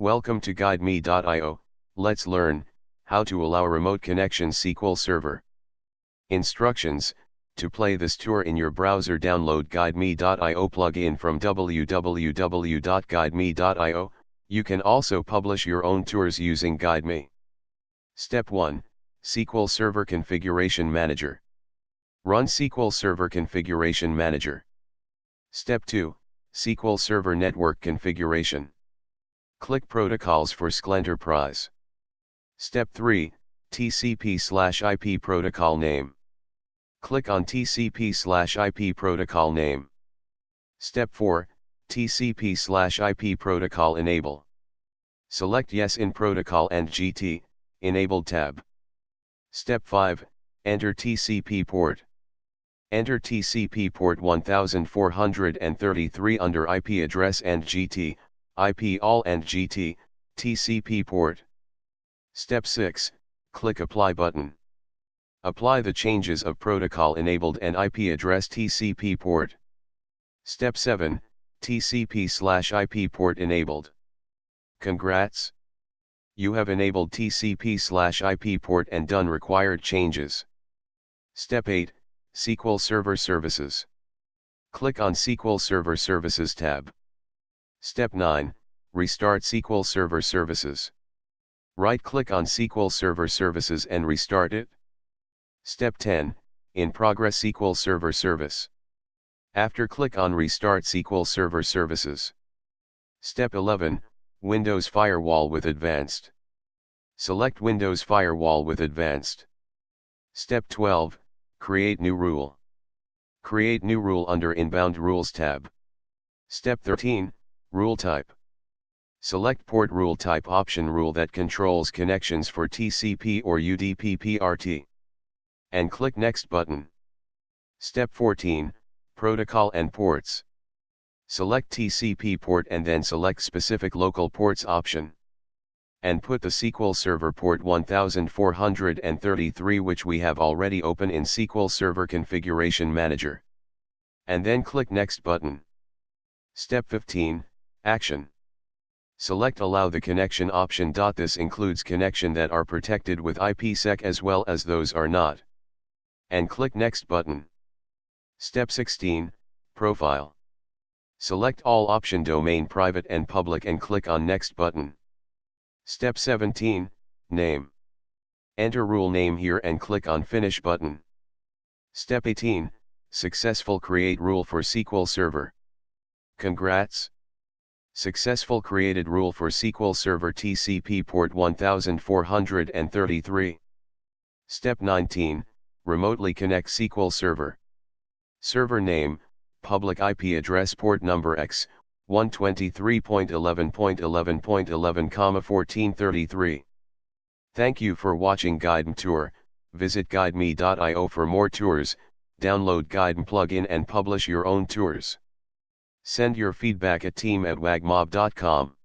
Welcome to GuideMe.io. Let's learn how to allow remote connection SQL Server. Instructions: to play this tour in your browser, download GuideMe.io plugin from www.guideme.io. You can also publish your own tours using GuideMe. Step 1. SQL Server Configuration Manager. Run SQL Server Configuration Manager. Step 2. SQL Server Network Configuration. Click Protocols for SQL Enterprise. Step 3. TCP/IP Protocol Name. Click on TCP/IP Protocol Name. Step 4. TCP/IP Protocol Enable. Select Yes in Protocol and GT Enabled tab. Step 5. Enter TCP port. Enter TCP port 1433 under IP address and GT, IP all and GT, TCP port. Step 6. Click Apply button. Apply the changes of protocol enabled and IP address TCP port. Step 7. TCP/IP port enabled. Congrats! You have enabled TCP/IP port and done required changes. Step 8. SQL Server Services. Click on SQL Server Services tab. Step 9. Restart SQL Server Services. Right-click on SQL Server Services and restart it. Step 10. In Progress SQL Server Service. After, click on Restart SQL Server Services. Step 11. Windows Firewall with Advanced. Select Windows Firewall with Advanced. Step 12. Create new rule. Create new rule under Inbound Rules tab. Step 13. Rule type. Select Port Rule Type option, rule that controls connections for TCP or UDP/PRT. And click Next button. Step 14. Protocol and ports. Select TCP port and then select specific local ports option. And put the SQL Server port 1433, which we have already open in SQL Server Configuration Manager. And then click Next button. Step 15. Action. Select Allow the connection option. This includes connection that are protected with IPsec as well as those are not. And click Next button. Step 16. Profile. Select all option domain private and public and click on Next button. Step 17. Name. Enter rule name here and click on Finish button. Step 18. Successful create rule for SQL Server. Congrats! Successful created rule for SQL Server TCP port 1433. Step 19. Remotely connect SQL Server. Server name, public IP address, port number X, 123.11.11.11, 1433. Thank you for watching GuideMe Tour. Visit GuideMe.io for more tours, download GuideMe plugin and publish your own tours. Send your feedback at team@wagmob.com.